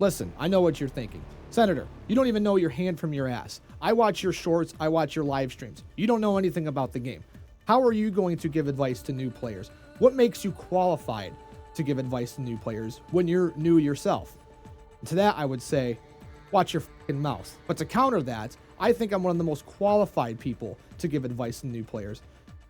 Listen, I know what you're thinking. Senator, you don't even know your hand from your ass. I watch your shorts, I watch your live streams. You don't know anything about the game. How are you going to give advice to new players? What makes you qualified to give advice to new players when you're new yourself? And to that, I would say, watch your fucking mouth. But to counter that, I think I'm one of the most qualified people to give advice to new players.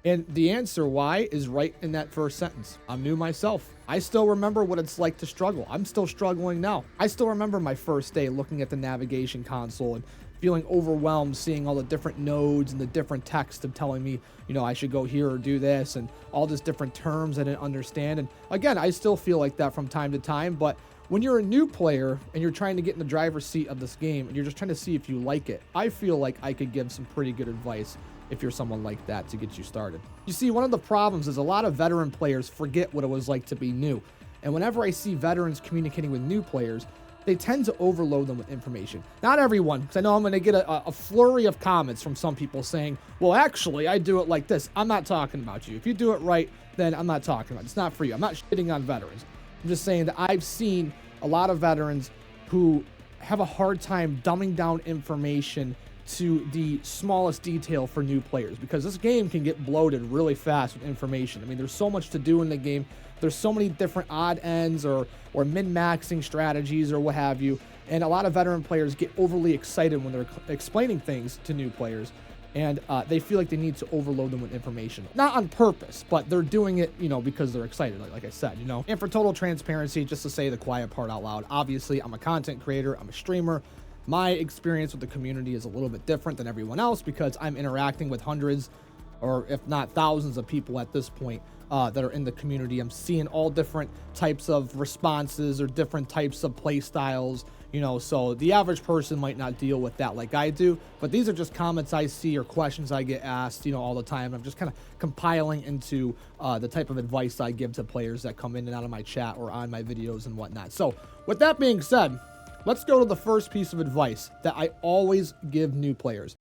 And the answer why is right in that first sentence. I'm new myself. I still remember what it's like to struggle. I'm still struggling now. I still remember my first day looking at the navigation console and feeling overwhelmed, seeing all the different nodes and the different text of telling me, I should go here or do this, and all these different terms I didn't understand. And again, I still feel like that from time to time, but when you're a new player and you're trying to get in the driver's seat of this game and you're just trying to see if you like it, I feel like I could give some pretty good advice if you're someone like that to get you started. You see, one of the problems is a lot of veteran players forget what it was like to be new. And whenever I see veterans communicating with new players, they tend to overload them with information. Not everyone, because I know I'm going to get a flurry of comments from some people saying, well, actually, I do it like this. I'm not talking about you. If you do it right, then I'm not talking about it. It's not for you. I'm not shitting on veterans. I'm just saying that I've seen a lot of veterans who have a hard time dumbing down information to the smallest detail for new players, because this game can get bloated really fast with information. I mean, there's so much to do in the game. There's so many different odd ends or min-maxing strategies or what have you. And a lot of veteran players get overly excited when they're explaining things to new players, and they feel like they need to overload them with information. Not on purpose, but they're doing it, because they're excited, like I said, And for total transparency, just to say the quiet part out loud, obviously, I'm a content creator, I'm a streamer. My experience with the community is a little bit different than everyone else because I'm interacting with hundreds or if not thousands of people at this point that are in the community. I'm seeing all different types of responses or different types of play styles, so the average person might not deal with that like I do, but these are just comments I see or questions I get asked, all the time. I'm just kind of compiling into the type of advice I give to players that come in and out of my chat or on my videos and whatnot. So with that being said, let's go to the first piece of advice that I always give new players.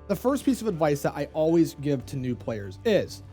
The first piece of advice that I always give to new players is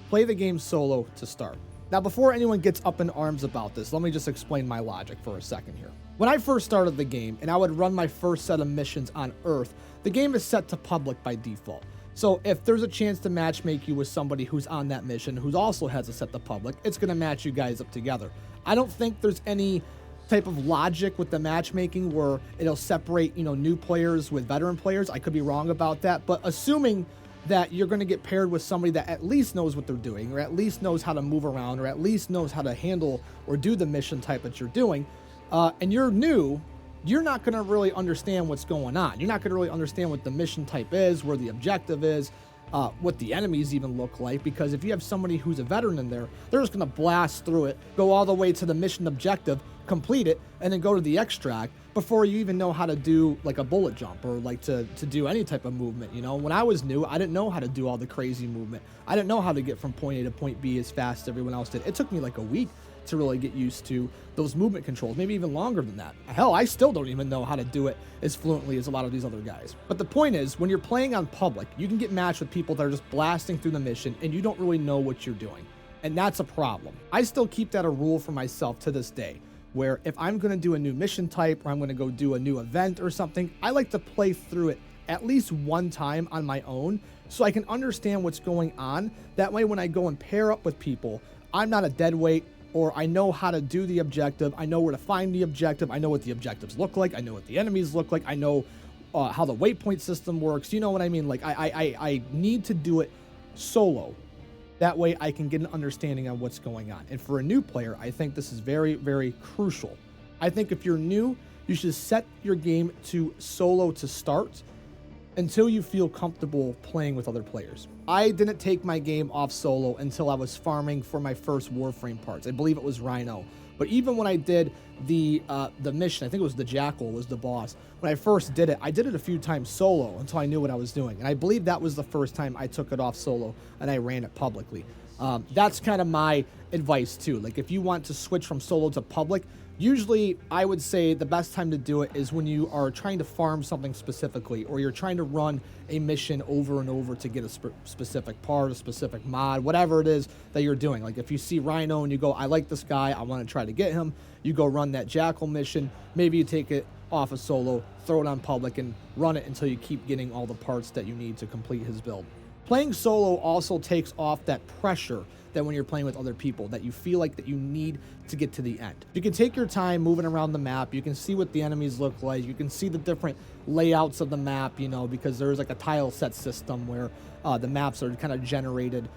play the game solo to start. Now, before anyone gets up in arms about this, let me just explain my logic for a second here. When I first started the game and I would run my first set of missions on Earth, the game is set to public by default. So if there's a chance to matchmake you with somebody who's on that mission, who also has a set to public, it's going to match you guys up together. I don't think there's any type of logic with the matchmaking where it'll separate, new players with veteran players. I could be wrong about that, but assuming that you're going to get paired with somebody that at least knows what they're doing, or at least knows how to move around, or at least knows how to handle or do the mission type that you're doing, and you're new, you're not going to really understand what's going on. You're not going to really understand what the mission type is, where the objective is, what the enemies even look like, because if you have somebody who's a veteran in there, they're just going to blast through it, go all the way to the mission objective, complete it, and then go to the extract before you even know how to do like a bullet jump or like to do any type of movement. When I was new, I didn't know how to do all the crazy movement. I didn't know how to get from point A to point B as fast as everyone else did. It took me like a week to really get used to those movement controls, maybe even longer than that. Hell, I still don't even know how to do it as fluently as a lot of these other guys. But the point is, when you're playing on public, you can get matched with people that are just blasting through the mission and you don't really know what you're doing. And that's a problem. I still keep that a rule for myself to this day, where if I'm going to do a new mission type or I'm going to go do a new event or something, I like to play through it at least one time on my own so I can understand what's going on. That way, when I go and pair up with people, I'm not a dead weight, or I know how to do the objective. I know where to find the objective. I know what the objectives look like. I know what the enemies look like. I know how the waypoint system works. You know what I mean? Like I need to do it solo. That way I can get an understanding on what's going on. And for a new player, I think this is very, very crucial. I think if you're new, you should set your game to solo to start until you feel comfortable playing with other players. I didn't take my game off solo until I was farming for my first Warframe parts. I believe it was Rhino. But even when I did the mission, I think it was the Jackal was the boss. When I first did it, I did it a few times solo until I knew what I was doing. And I believe that was the first time I took it off solo and I ran it publicly. That's kind of my advice too. Like if you want to switch from solo to public, Usually, I would say the best time to do it is when you are trying to farm something specifically, or you're trying to run a mission over and over to get a specific part, a specific mod, whatever it is that you're doing. Like if you see Rhino and you go, I like this guy, I want to try to get him, you go run that Jackal mission. Maybe you take it off of solo, throw it on public, and run it until you keep getting all the parts that you need to complete his build. Playing solo also takes off that pressure that when you're playing with other people, that you feel like that you need to get to the end. You can take your time moving around the map. You can see what the enemies look like. You can see the different layouts of the map, you know, because there's like a tile set system where the maps are kind of generated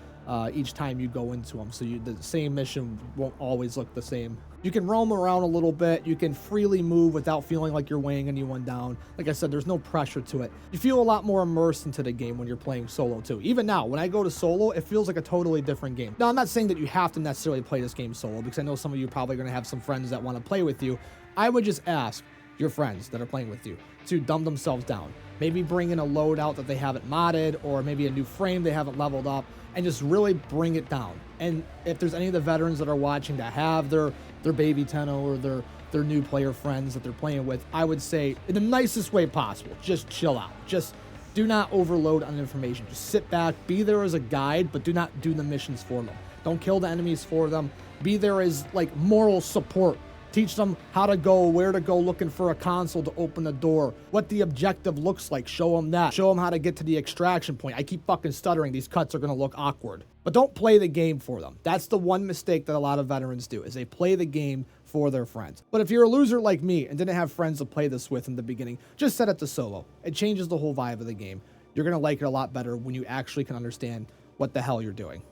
each time you go into them. So the same mission won't always look the same. You can roam around a little bit. You can freely move without feeling like you're weighing anyone down. Like I said, there's no pressure to it. You feel a lot more immersed into the game when you're playing solo too. Even now, when I go to solo, it feels like a totally different game. Now, I'm not saying that you have to necessarily play this game solo, because I know some of you are probably going to have some friends that want to play with you. I would just ask your friends that are playing with you to dumb themselves down. Maybe bring in a loadout that they haven't modded, or maybe a new frame they haven't leveled up, and just really bring it down. And if there's any of the veterans that are watching that have their baby Tenno or their new player friends that they're playing with, I would say in the nicest way possible, just chill out. Just do not overload on information. Just sit back, be there as a guide, but do not do the missions for them. Don't kill the enemies for them. Be there as like moral support. Teach them how to go, where to go looking for a console to open the door, what the objective looks like. Show them that. Show them how to get to the extraction point. I keep fucking stuttering. These cuts are going to look awkward. But don't play the game for them. That's the one mistake that a lot of veterans do, is they play the game for their friends. But if you're a loser like me and didn't have friends to play this with in the beginning, just set it to solo. It changes the whole vibe of the game. You're going to like it a lot better when you actually can understand what the hell you're doing.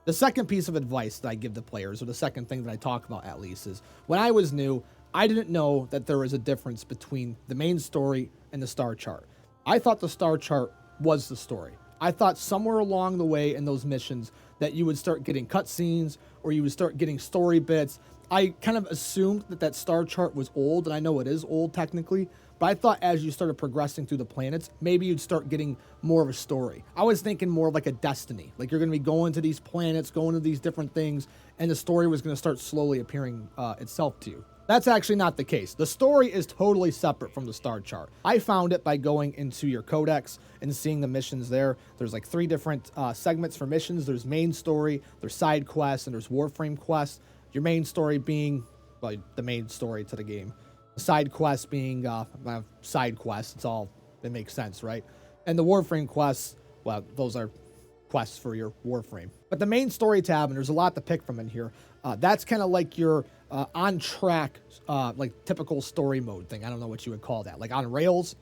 The second piece of advice that I give to players, or the second thing that I talk about at least, is when I was new, I didn't know that there was a difference between the main story and the star chart. I thought the star chart was the story. I thought somewhere along the way in those missions that you would start getting cutscenes, or you would start getting story bits. I kind of assumed that that star chart was old, and I know it is old technically, but I thought as you started progressing through the planets, maybe you'd start getting more of a story. I was thinking more of like a Destiny. Like you're going to be going to these planets, going to these different things, and the story was going to start slowly appearing itself to you. That's actually not the case. The story is totally separate from the star chart. I found it by going into your codex and seeing the missions there. There's like 3 different segments for missions. There's main story, there's side quests, and there's Warframe quests. Your main story being, well, the main story to the game. The side quests being side quests. It makes sense, right? And the Warframe quests, well, those are quests for your Warframe. But the main story tab, and there's a lot to pick from in here, that's kind of like your on track, like typical story mode thing. I don't know what you would call that. Like on rails?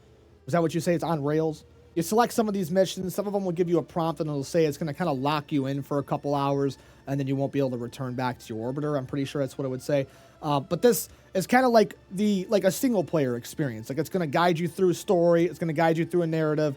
Is that what you say? It's on rails? You select some of these missions. Some of them will give you a prompt and it'll say it's going to kind of lock you in for a couple hours, and then you won't be able to return back to your orbiter. I'm pretty sure that's what it would say. But this is kind of like a single player experience. Like it's going to guide you through a story. It's going to guide you through a narrative.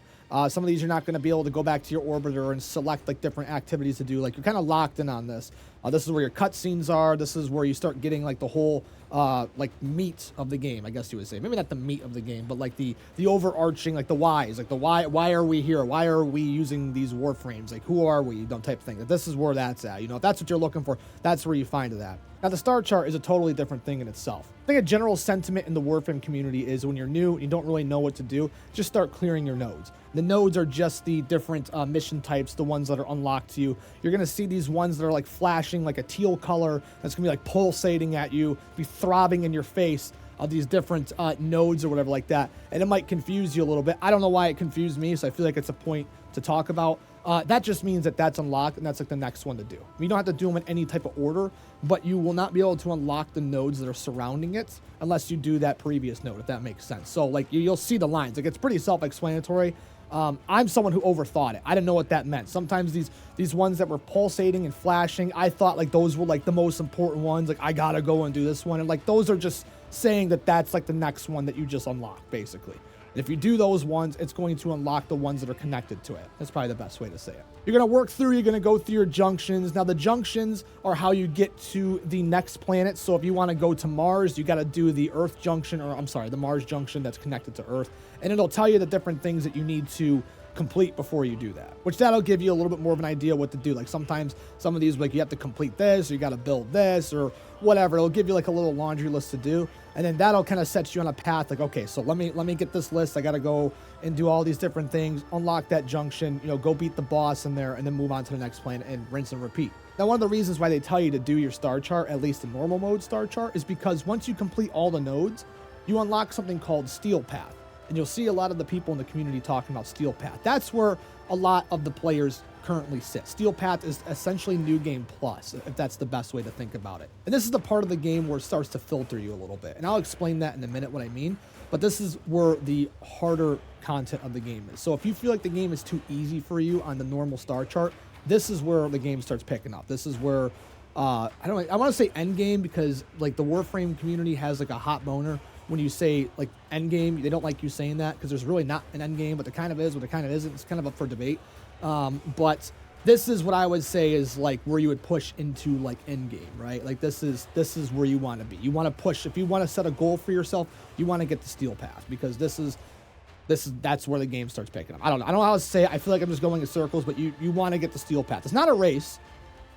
Some of these you're not going to be able to go back to your orbiter and select like different activities to do. Like you're kind of locked in on this. This is where your cutscenes are. This is where you start getting like the whole like meat of the game, I guess you would say. Maybe not the meat of the game, but like the overarching, like the whys, like the why are we here? Why are we using these Warframes? Like who are we? Don't type of thing. This is where that's at. You know, if that's what you're looking for, that's where you find it at. Now the star chart is a totally different thing in itself. I think a general sentiment in the Warframe community is when you're new and you don't really know what to do, just start clearing your nodes. The nodes are just the different mission types, the ones that are unlocked to you. You're going to see these ones that are like flashing like a teal color, that's going to be like pulsating at you, be throbbing in your face, of these different nodes or whatever like that. And it might confuse you a little bit. I don't know why it confused me, so I feel like it's a point to talk about. That just means that that's unlocked, and that's like the next one to do. You don't have to do them in any type of order, but you will not be able to unlock the nodes that are surrounding it unless you do that previous node, if that makes sense. So like you'll see the lines. Like it's pretty self-explanatory. I'm someone who overthought it. I didn't know what that meant. Sometimes these ones that were pulsating and flashing, I thought like those were like the most important ones. Like I gotta go and do this one, and like those are just saying that that's like the next one that you just unlock, basically. And if you do those ones, it's going to unlock the ones that are connected to it. That's probably the best way to say it. You're going to work through, you're going to go through your junctions. Now, the junctions are how you get to the next planet. So if you want to go to Mars, you got to do the Earth junction, or I'm sorry, the Mars junction that's connected to Earth. And it'll tell you the different things that you need to complete before you do that, which that'll give you a little bit more of an idea what to do. Like sometimes some of these, like you have to complete this, or you got to build this, or whatever. It'll give you like a little laundry list to do, and then that'll kind of set you on a path. Like, okay, so let me get this list. I got to go and do all these different things, unlock that junction, you know, go beat the boss in there, and then move on to the next plan and rinse and repeat. Now, one of the reasons why they tell you to do your star chart, at least the normal mode star chart, is because once you complete all the nodes, you unlock something called Steel Path. And you'll see a lot of the people in the community talking about Steel Path. That's where a lot of the players currently sit. Steel Path is essentially New Game Plus, if that's the best way to think about it. And this is the part of the game where it starts to filter you a little bit. And I'll explain that in a minute what I mean. But this is where the harder content of the game is. So if you feel like the game is too easy for you on the normal star chart, this is where the game starts picking up. This is where, I want to say end game, because like the Warframe community has like a hot boner when you say like end game. They don't like you saying that because there's really not an end game, but there kind of is, but it kind of isn't. It's kind of up for debate. But this is what I would say is like where you would push into like end game, right? Like this is where you want to be. You want to push. If you want to set a goal for yourself, you want to get the Steel Path, because that's where the game starts picking up. I don't know how to say it. I feel like I'm just going in circles, but you want to get the Steel Path. It's not a race.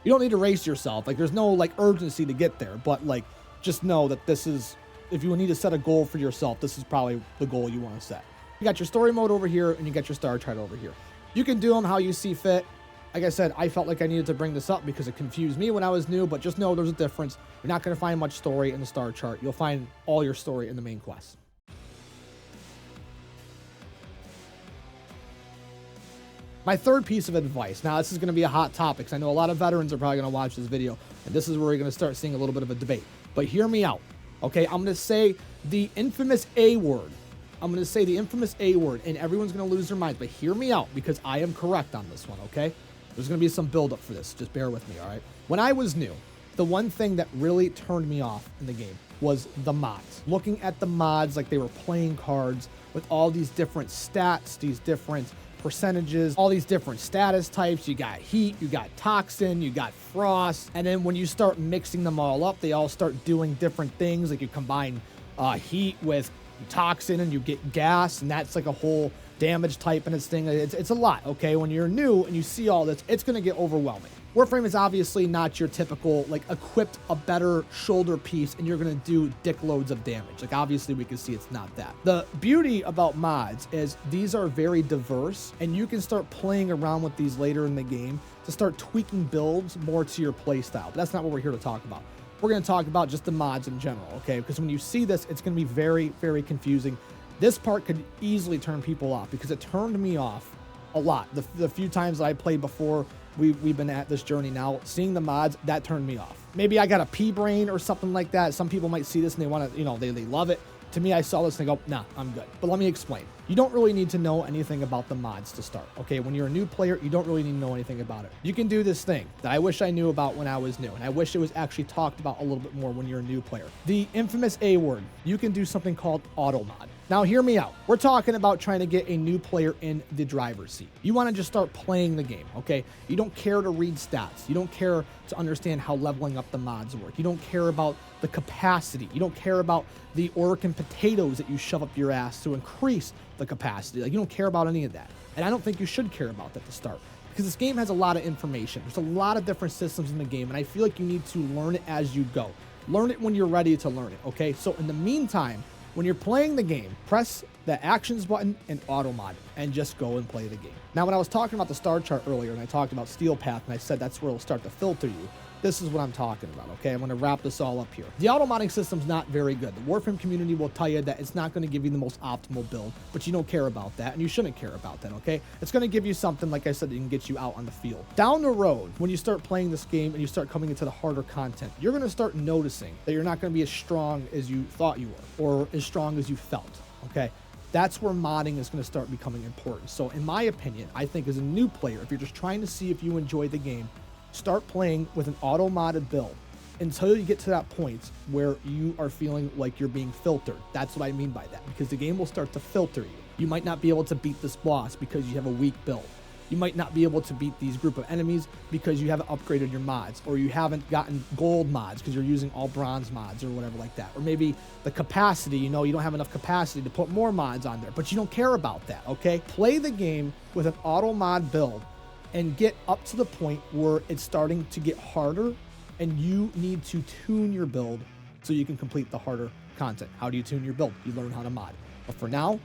You don't need to race yourself. Like there's no like urgency to get there, but like just know that this is, if you need to set a goal for yourself, this is probably the goal you want to set. You got your story mode over here, and you got your star chart over here. You can do them how you see fit. Like I said, I felt like I needed to bring this up because it confused me when I was new, but just know there's a difference. You're not going to find much story in the star chart. You'll find all your story in the main quest. My third piece of advice. Now, this is going to be a hot topic, because I know a lot of veterans are probably going to watch this video, and this is where you're going to start seeing a little bit of a debate. But hear me out. Okay, I'm going to say the infamous A word. I'm going to say the infamous A word, and everyone's going to lose their minds. But hear me out, because I am correct on this one, okay? There's going to be some buildup for this. Just bear with me, all right? When I was new, the one thing that really turned me off in the game was the mods. Looking at the mods like they were playing cards with all these different stats, these different percentages, all these different status types. You got heat, you got toxin, you got frost, and then when you start mixing them all up, they all start doing different things. Like you combine heat with toxin and you get gas, and that's like a whole damage type in its thing. It's a lot. Okay, when you're new and you see all this, it's going to get overwhelming. Warframe is obviously not your typical, like, equipped a better shoulder piece and you're going to do dick loads of damage. Like, obviously we can see it's not that. The beauty about mods is these are very diverse, and you can start playing around with these later in the game to start tweaking builds more to your play style. But that's not what we're here to talk about. We're going to talk about just the mods in general, okay? Because when you see this, it's going to be very, very confusing. This part could easily turn people off, because it turned me off a lot. The few times that I played before we've been at this journey now, seeing the mods, that turned me off. Maybe I got a pea brain or something like that. Some people might see this and they want to, they love it. To me, I saw this and I go, nah, I'm good. But let me explain. You don't really need to know anything about the mods to start, okay? When you're a new player, you don't really need to know anything about it. You can do this thing that I wish I knew about when I was new, and I wish it was actually talked about a little bit more when you're a new player. The infamous A word. You can do something called automod. Now, hear me out. We're talking about trying to get a new player in the driver's seat. You want to just start playing the game, okay? You don't care to read stats. You don't care to understand how leveling up the mods work. You don't care about the capacity. You don't care about the Oregon potatoes that you shove up your ass to increase the capacity. Like, you don't care about any of that. And I don't think you should care about that to start, because this game has a lot of information. There's a lot of different systems in the game, and I feel like you need to learn it as you go. Learn it when you're ready to learn it, okay? So in the meantime, when you're playing the game, press the actions button and automod and just go and play the game. Now, when I was talking about the star chart earlier and I talked about Steel Path and I said that's where it'll start to filter you, this is what I'm talking about, okay? I'm going to wrap this all up here. The automodding system's not very good. The Warframe community will tell you that it's not going to give you the most optimal build, but you don't care about that, and you shouldn't care about that, okay? It's going to give you something, like I said, that can get you out on the field. Down the road, when you start playing this game and you start coming into the harder content, you're going to start noticing that you're not going to be as strong as you thought you were, or as strong as you felt, okay? That's where modding is going to start becoming important. So in my opinion, I think as a new player, if you're just trying to see if you enjoy the game, start playing with an auto-modded build until you get to that point where you are feeling like you're being filtered. That's what I mean by that, because the game will start to filter you. You might not be able to beat this boss because you have a weak build. You might not be able to beat these group of enemies because you haven't upgraded your mods, or you haven't gotten gold mods because you're using all bronze mods or whatever like that. Or maybe the capacity, you don't have enough capacity to put more mods on there, but you don't care about that, okay? Play the game with an auto mod build and get up to the point where it's starting to get harder and you need to tune your build so you can complete the harder content. How do you tune your build? You learn how to mod. But for now,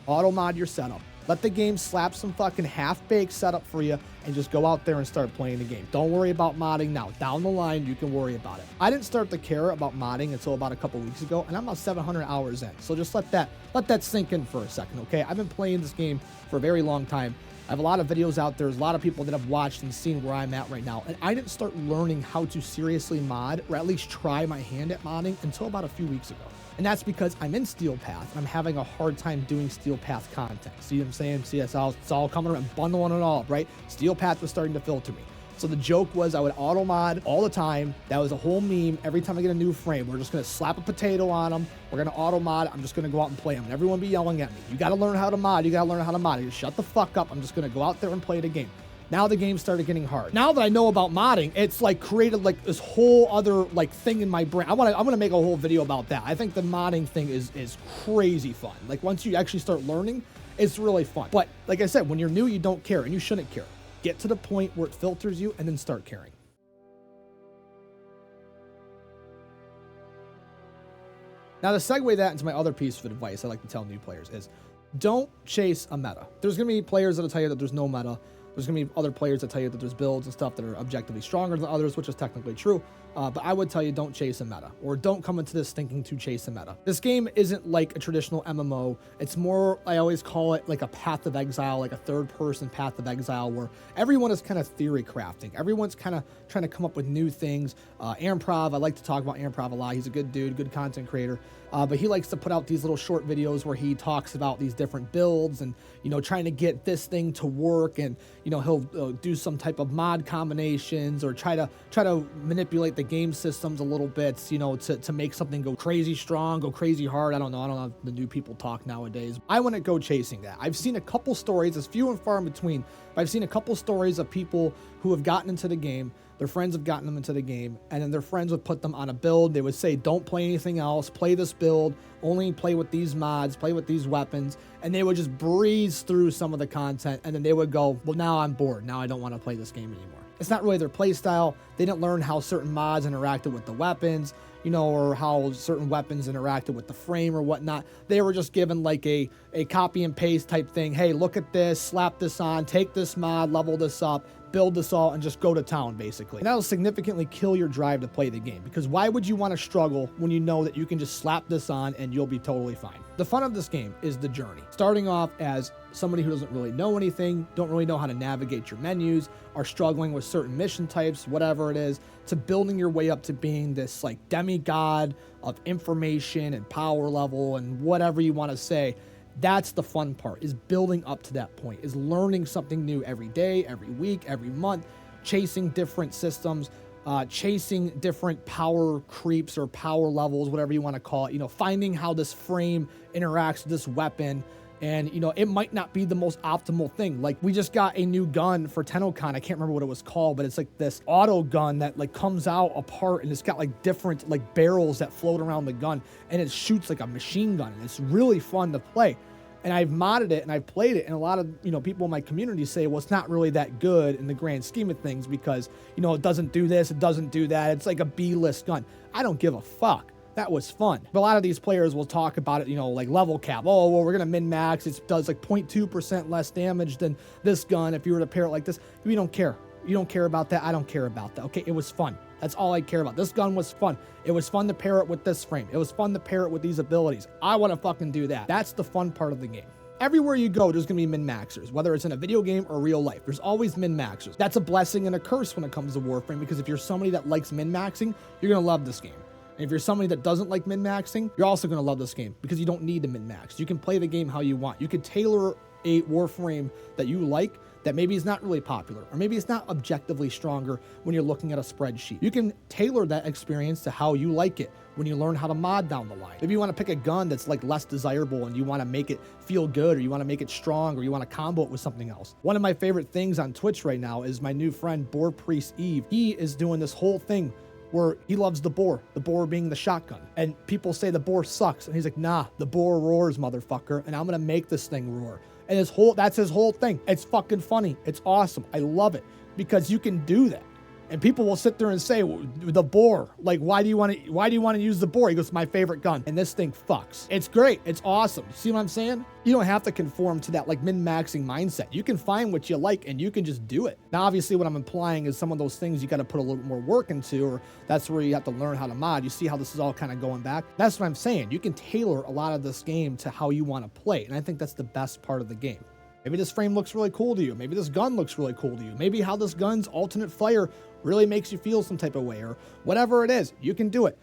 auto mod your setup. Let the game slap some fucking half-baked setup for you and just go out there and start playing the game. Don't worry about modding now. Down the line, you can worry about it. I didn't start to care about modding until about a couple weeks ago, and I'm about 700 hours in. So just let that sink in for a second, okay? I've been playing this game for a very long time. I have a lot of videos out there. There's a lot of people that have watched and seen where I'm at right now. And I didn't start learning how to seriously mod, or at least try my hand at modding, until about a few weeks ago. And that's because I'm in Steel Path, and I'm having a hard time doing Steel Path content. See what I'm saying? See, it's all coming around, bundling it all up, right? Steel Path was starting to filter me. So the joke was I would auto mod all the time. That was a whole meme. Every time I get a new frame, we're just going to slap a potato on them. We're going to auto mod. I'm just going to go out and play them. And everyone be yelling at me. You got to learn how to mod. You got to learn how to mod. You shut the fuck up. I'm just going to go out there and play the game. Now the game started getting hard. Now that I know about modding, it's like created like this whole other like thing in my brain. I'm gonna make a whole video about that. I think the modding thing is crazy fun. Like once you actually start learning, it's really fun. But like I said, when you're new, you don't care, and you shouldn't care. Get to the point where it filters you and then start caring. Now to segue that into my other piece of advice I like to tell new players is don't chase a meta. There's gonna be players that'll tell you that there's no meta. There's going to be other players that tell you that there's builds and stuff that are objectively stronger than others, which is technically true. But I would tell you don't chase a meta, or don't come into this thinking to chase a meta. This game isn't like a traditional MMO. It's more, I always call it like a path of exile, like a third-person path of exile, where everyone is kind of theory crafting. Everyone's kind of trying to come up with new things. Amprov, I like to talk about Amprov a lot. He's a good dude, good content creator. But he likes to put out these little short videos where he talks about these different builds and, trying to get this thing to work. And, he'll do some type of mod combinations or try to manipulate the game systems a little bit, to make something go crazy strong, go crazy hard. I don't know how the new people talk nowadays. I wouldn't go chasing that. I've seen a couple stories, it's few and far in between, but I've seen a couple stories of people who have gotten into the game. Their friends have gotten them into the game, and then their friends would put them on a build. They would say, don't play anything else, play this build, only play with these mods, play with these weapons, and they would just breeze through some of the content, and then they would go, well, now I'm bored. Now I don't want to play this game anymore. It's not really their play style. They didn't learn how certain mods interacted with the weapons, or how certain weapons interacted with the frame or whatnot. They were just given like a copy and paste type thing. Hey, look at this, slap this on, take this mod, level this up, build this all, and just go to town, basically. And that'll significantly kill your drive to play the game, because why would you want to struggle when you know that you can just slap this on and you'll be totally fine? The fun of this game is the journey. Starting off as somebody who doesn't really know anything, don't really know how to navigate your menus, are struggling with certain mission types, whatever it is, to building your way up to being this like demigod of information and power level and whatever you want to say. That's the fun part, is building up to that point, is learning something new every day, every week, every month, chasing different systems, chasing different power creeps or power levels, whatever you want to call it, finding how this frame interacts with this weapon. And, it might not be the most optimal thing. Like, we just got a new gun for TennoCon. I can't remember what it was called, but it's like this auto gun that like comes out apart, and it's got like different like barrels that float around the gun, and it shoots like a machine gun, and it's really fun to play. And I've modded it and I've played it, and a lot of people in my community say, well, it's not really that good in the grand scheme of things because it doesn't do this, it doesn't do that. It's like a B-list gun. I don't give a fuck. That was fun. But a lot of these players will talk about it, like level cap. Oh, well, we're going to min-max. It does like 0.2% less damage than this gun if you were to pair it like this. We don't care. You don't care about that. I don't care about that. Okay, it was fun. That's all I care about. This gun was fun. It was fun to pair it with this frame. It was fun to pair it with these abilities. I want to fucking do that. That's the fun part of the game. Everywhere you go, there's going to be min-maxers, whether it's in a video game or real life. There's always min-maxers. That's a blessing and a curse when it comes to Warframe, because if you're somebody that likes min-maxing, you're going to love this game. And if you're somebody that doesn't like min-maxing, you're also going to love this game, because you don't need to min-max. You can play the game how you want. You can tailor a Warframe that you like that maybe is not really popular, or maybe it's not objectively stronger when you're looking at a spreadsheet. You can tailor that experience to how you like it when you learn how to mod down the line. Maybe you want to pick a gun that's like less desirable and you want to make it feel good, or you want to make it strong, or you want to combo it with something else. One of my favorite things on Twitch right now is my new friend Boar Priest Eve. He is doing this whole thing where he loves the boar being the shotgun. And people say the boar sucks. And he's like, nah, the boar roars, motherfucker. And I'm going to make this thing roar. And that's his whole thing. It's fucking funny. It's awesome. I love it because you can do that. And people will sit there and say, well, the boar, like, why do you want to use the boar? He goes, my favorite gun. And this thing fucks. It's great. It's awesome. See what I'm saying? You don't have to conform to that like min-maxing mindset. You can find what you like and you can just do it. Now, obviously what I'm implying is some of those things you got to put a little bit more work into, or that's where you have to learn how to mod. You see how this is all kind of going back? That's what I'm saying. You can tailor a lot of this game to how you want to play. And I think that's the best part of the game. Maybe this frame looks really cool to you. Maybe this gun looks really cool to you. Maybe how this gun's alternate fire really makes you feel some type of way, or whatever it is, you can do it.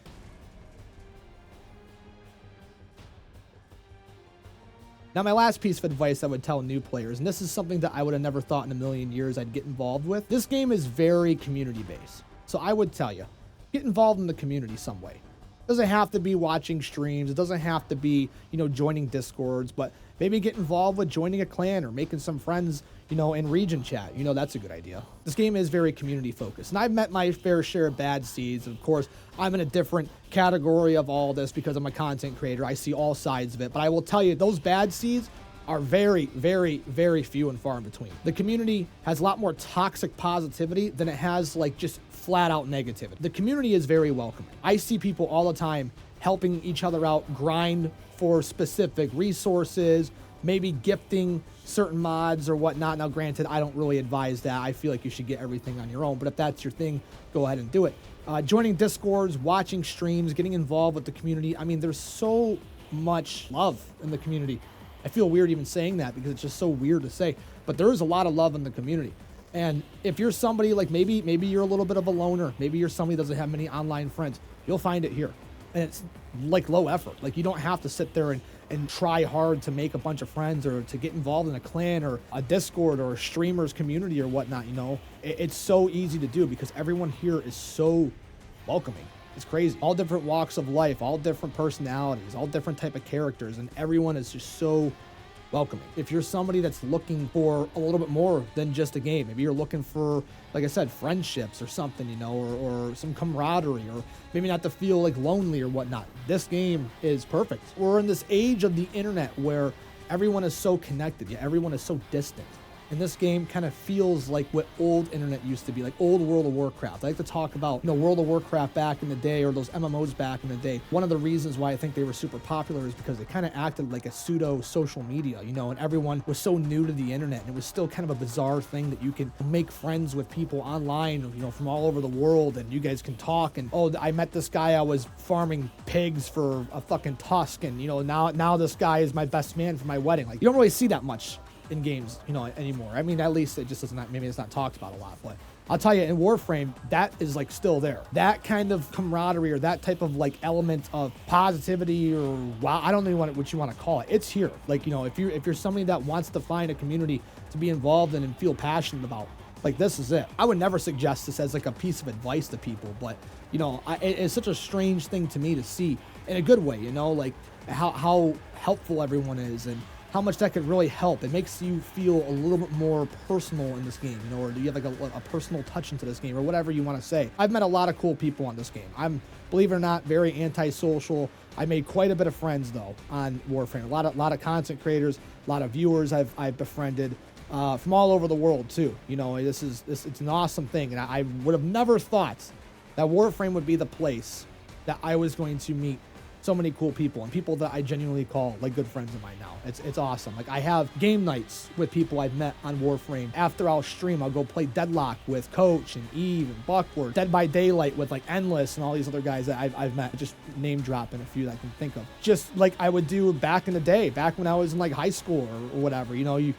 Now, my last piece of advice I would tell new players, and this is something that I would have never thought in a million years I'd get involved with. This game is very community-based. So I would tell you, get involved in the community some way. It doesn't have to be watching streams. It doesn't have to be, joining Discords, but maybe get involved with joining a clan or making some friends, in region chat. That's a good idea. This game is very community focused, and I've met my fair share of bad seeds. Of course, I'm in a different category of all this because I'm a content creator. I see all sides of it, but I will tell you, those bad seeds are very, very, very few and far in between. The community has a lot more toxic positivity than it has like just flat out negativity. The community is very welcoming. I see people all the time helping each other out, grind for specific resources, maybe gifting certain mods or whatnot. Now, granted, I don't really advise that. I feel like you should get everything on your own, but if that's your thing, go ahead and do it. Joining Discords, watching streams, getting involved with the community. I mean, there's so much love in the community. I feel weird even saying that because it's just so weird to say, but there is a lot of love in the community. And if you're somebody like maybe you're a little bit of a loner, maybe you're somebody that doesn't have many online friends, you'll find it here. And it's like low effort. Like you don't have to sit there and try hard to make a bunch of friends or to get involved in a clan or a Discord or a streamers community or whatnot. It's so easy to do because everyone here is so welcoming. It's crazy. All different walks of life, all different personalities, all different type of characters, and everyone is just so welcoming. If you're somebody that's looking for a little bit more than just a game, maybe you're looking for, like I said, friendships or something, or some camaraderie, or maybe not to feel like lonely or whatnot, this game is perfect. We're in this age of the internet where everyone is so connected, yet everyone is so distant. And this game kind of feels like what old internet used to be, like old World of Warcraft. I like to talk about, World of Warcraft back in the day, or those MMOs back in the day. One of the reasons why I think they were super popular is because they kind of acted like a pseudo social media, and everyone was so new to the internet, and it was still kind of a bizarre thing that you can make friends with people online, from all over the world, and you guys can talk, and, oh, I met this guy, I was farming pigs for a fucking tusk, and, now this guy is my best man for my wedding. Like, you don't really see that much in games, anymore. I mean, at least it just doesn't, maybe it's not talked about a lot, but I'll tell you, in Warframe, that is like still there. That kind of camaraderie or that type of like element of positivity, or wow, I don't know what you want to call it. It's here. Like, if you're somebody that wants to find a community to be involved in and feel passionate about, like, this is it. I would never suggest this as like a piece of advice to people, but it's such a strange thing to me to see in a good way, like how helpful everyone is and how much that could really help. It makes you feel a little bit more personal in this game, or do you have like a personal touch into this game, or whatever you want to say. I've met a lot of cool people on this game. I'm, believe it or not, very antisocial. I made quite a bit of friends though on Warframe. A lot of content creators, a lot of viewers I've befriended from all over the world too. It's an awesome thing, and I would have never thought that Warframe would be the place that I was going to meet so many cool people, and people that I genuinely call like good friends of mine now. It's awesome. Like, I have game nights with people I've met on Warframe. After I'll stream, I'll go play Deadlock with Coach and Eve and Buckward, Dead by Daylight with like Endless and all these other guys that I've met. Just name dropping a few that I can think of. Just like I would do back in the day, back when I was in like high school or whatever. You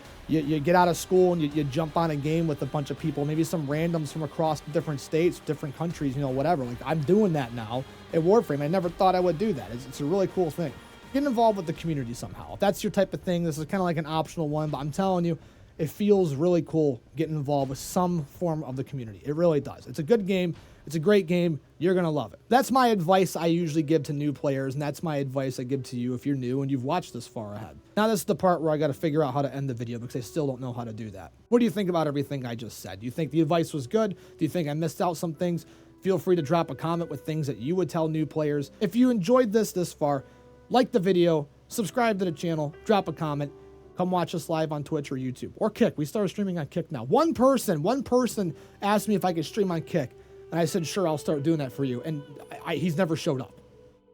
get out of school and you jump on a game with a bunch of people, maybe some randoms from across different states, different countries, whatever. Like, I'm doing that now at Warframe. I never thought I would do that. It's a really cool thing. Get involved with the community somehow. If that's your type of thing, this is kind of like an optional one, but I'm telling you, it feels really cool getting involved with some form of the community. It really does. It's a good game. It's a great game. You're going to love it. That's my advice I usually give to new players, and that's my advice I give to you if you're new and you've watched this far ahead. Now this is the part where I got to figure out how to end the video because I still don't know how to do that. What do you think about everything I just said? Do you think the advice was good? Do you think I missed out some things? Feel free to drop a comment with things that you would tell new players. If you enjoyed this far, like the video, subscribe to the channel, drop a comment. Come watch us live on Twitch or YouTube or Kick. We started streaming on Kick now. One person asked me if I could stream on Kick. And I said, sure, I'll start doing that for you. And he's never showed up.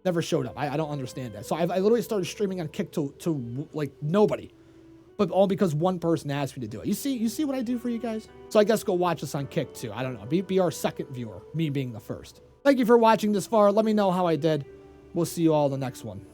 Never showed up. I don't understand that. So I literally started streaming on Kick to like nobody. But all because one person asked me to do it. You see what I do for you guys? So I guess go watch us on Kick too. I don't know. Be our second viewer, me being the first. Thank you for watching this far. Let me know how I did. We'll see you all in the next one.